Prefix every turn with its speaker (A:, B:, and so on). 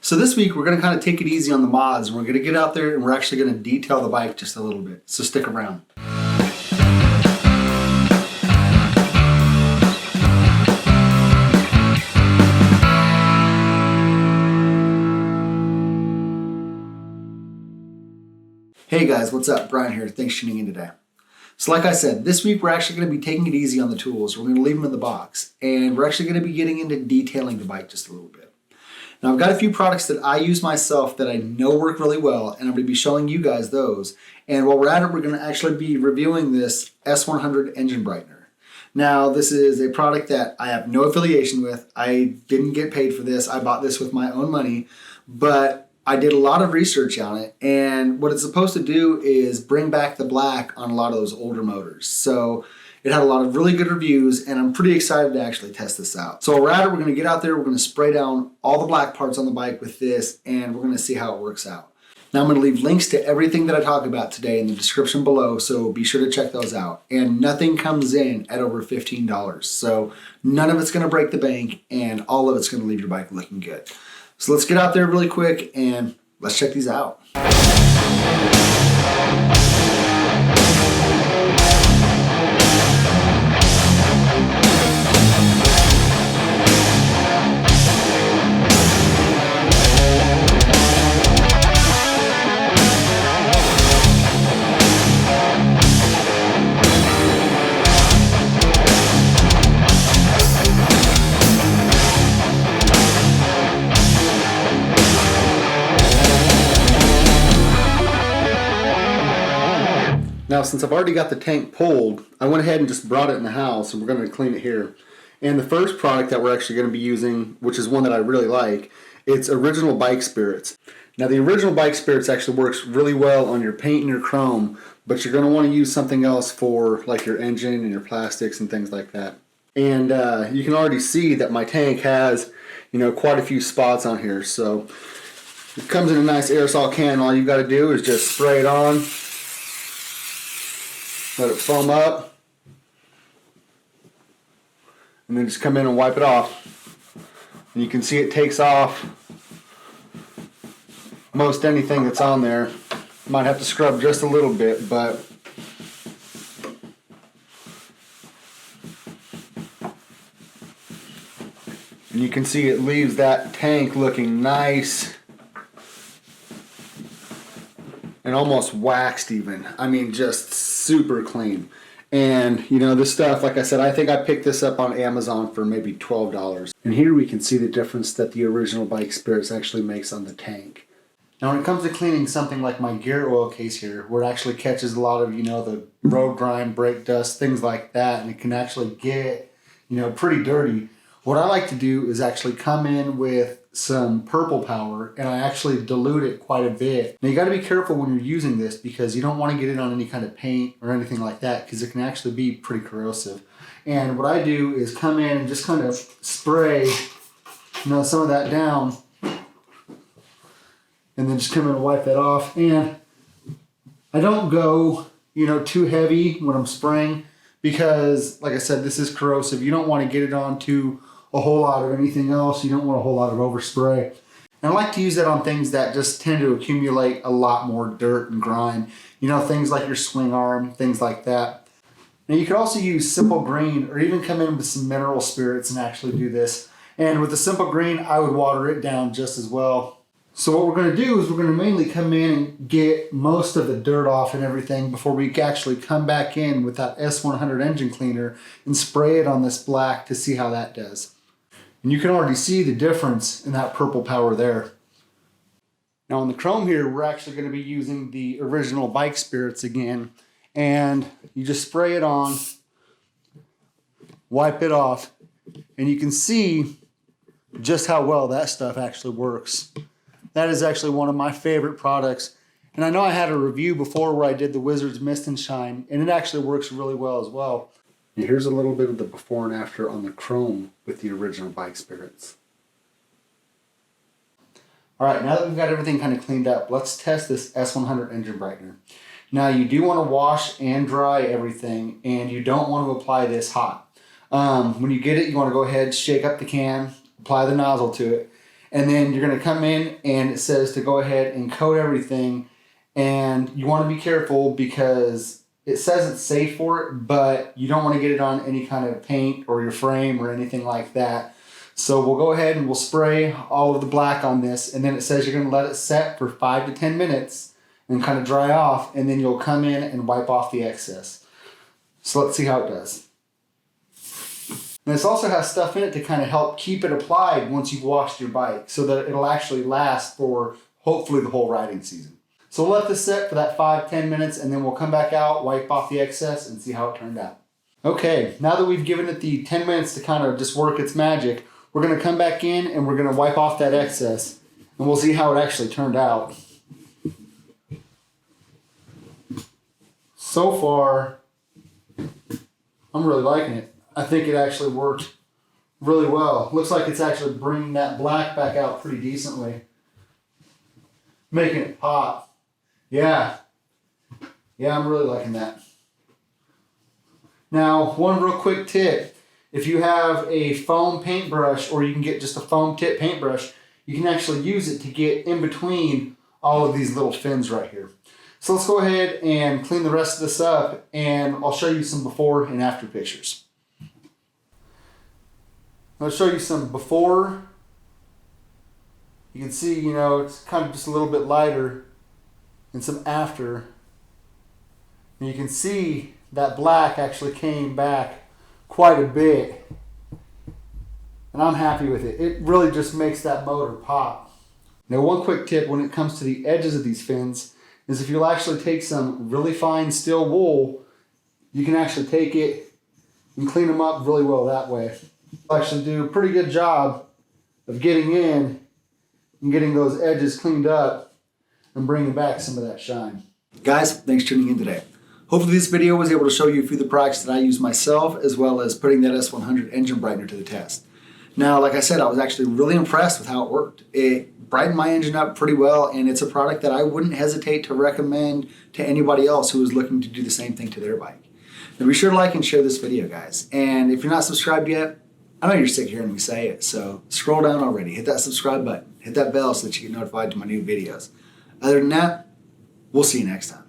A: So this week we're going to kind of take it easy on the mods. We're going to get out there and we're actually going to detail the bike just a little bit. So stick around. Hey guys, what's up? Bryan here. Thanks for tuning in today. So like I said, this week we're actually going to be taking it easy on the tools. We're going to leave them in the box. And we're actually going to be getting into detailing the bike just a little bit. Now I've got a few products that I use myself that I know work really well, and I'm going to be showing you guys those. And while we're at it, we're going to actually be reviewing this S100 Engine Brightener. Now this is a product that I have no affiliation with. I didn't get paid for this. I bought this with my own money, but I did a lot of research on it, and what it's supposed to do is bring back the black on a lot of those older motors. So it had a lot of really good reviews, and I'm pretty excited to actually test this out. So while we're at it, we're going to get out there, we're going to spray down all the black parts on the bike with this, and we're going to see how it works out. Now I'm going to leave links to everything that I talk about today in the description below, so be sure to check those out. And nothing comes in at over $15, so none of it's going to break the bank, and all of it's going to leave your bike looking good. So let's get out there really quick, and let's check these out. Now, since I've already got the tank pulled, I went ahead and just brought it in the house, and we're going to clean it here. And the first product that we're actually going to be using, which is one that I really like, it's Original Bike Spirits. Now, the Original Bike Spirits actually works really well on your paint and your chrome, but you're going to want to use something else for like your engine and your plastics and things like that. And you can already see that my tank has, quite a few spots on here. So it comes in a nice aerosol can. All you've got to do is just spray it on. Let it foam up, and then just come in and wipe it off. And you can see it takes off most anything that's on there. Might have to scrub just a little bit, but and you can see it leaves that tank looking nice and almost waxed even. I mean, just super clean. And this stuff, like I said, I think I picked this up on Amazon for maybe $12. And here we can see the difference that the Original Bike Spirits actually makes on the tank. Now when it comes to cleaning something like my gear oil case here, where it actually catches a lot of, the road grime, brake dust, things like that, and it can actually get, pretty dirty, what I like to do is actually come in with some purple power, and I actually dilute it quite a bit. Now you got to be careful when you're using this, because you don't want to get it on any kind of paint or anything like that, because it can actually be pretty corrosive. And what I do is come in and just kind of spray some of that down, and then just come in and wipe that off. And I don't go too heavy when I'm spraying, because like I said, this is corrosive. You don't want to get it onto a whole lot of anything else. You don't want a whole lot of overspray. And I like to use that on things that just tend to accumulate a lot more dirt and grime. Things like your swing arm, things like that. Now you could also use Simple Green, or even come in with some mineral spirits and actually do this. And with the Simple Green, I would water it down just as well. So what we're going to do is we're going to mainly come in and get most of the dirt off and everything before we actually come back in with that S100 engine cleaner and spray it on this black to see how that does. And you can already see the difference in that purple power there. Now on the chrome here, we're actually going to be using the Original Bike Spirits again. And you just spray it on, wipe it off, and you can see just how well that stuff actually works. That is actually one of my favorite products. And I know I had a review before where I did the Wizards Mist and Shine, and it actually works really well as well. And here's a little bit of the before and after on the chrome with the Original Bike Spirits. Alright, now that we've got everything kind of cleaned up, let's test this S100 Engine Brightener. Now you do want to wash and dry everything, and you don't want to apply this hot. When you get it, you want to go ahead, shake up the can, apply the nozzle to it, And then you're going to come in and it says to go ahead and coat everything. And you want to be careful because it says it's safe for it, but you don't want to get it on any kind of paint or your frame or anything like that. So we'll go ahead and we'll spray all of the black on this, and then it says you're going to let it set for 5 to 10 minutes and kind of dry off, and then you'll come in and wipe off the excess. So let's see how it does. And this also has stuff in it to kind of help keep it applied once you've washed your bike so that it'll actually last for hopefully the whole riding season. So we'll let this set for that 5-10 minutes, and then we'll come back out, wipe off the excess, and see how it turned out. Okay, now that we've given it the 10 minutes to kind of just work its magic, we're going to come back in and we're going to wipe off that excess, and we'll see how it actually turned out. So far, I'm really liking it. I think it actually worked really well. Looks like it's actually bringing that black back out pretty decently. Making it pop. Yeah, I'm really liking that. Now, one real quick tip. If you have a foam paintbrush, or you can get just a foam tip paintbrush, you can actually use it to get in between all of these little fins right here. So let's go ahead and clean the rest of this up, and I'll show you some before and after pictures. I'll show you some before. You can see, it's kind of just a little bit lighter, and some after. And you can see that black actually came back quite a bit. And I'm happy with it. It really just makes that motor pop. Now, one quick tip when it comes to the edges of these fins is if you'll actually take some really fine steel wool, you can actually take it and clean them up really well that way. You'll actually do a pretty good job of getting in and getting those edges cleaned up and bringing back some of that shine. Guys, thanks for tuning in today. Hopefully this video was able to show you a few of the products that I use myself, as well as putting that S100 engine brightener to the test. Now, like I said, I was actually really impressed with how it worked. It brightened my engine up pretty well, and it's a product that I wouldn't hesitate to recommend to anybody else who is looking to do the same thing to their bike. Now be sure to like and share this video, guys. And if you're not subscribed yet, I know you're sick of hearing me say it, so scroll down already, hit that subscribe button, hit that bell so that you get notified to my new videos. Other than that, we'll see you next time.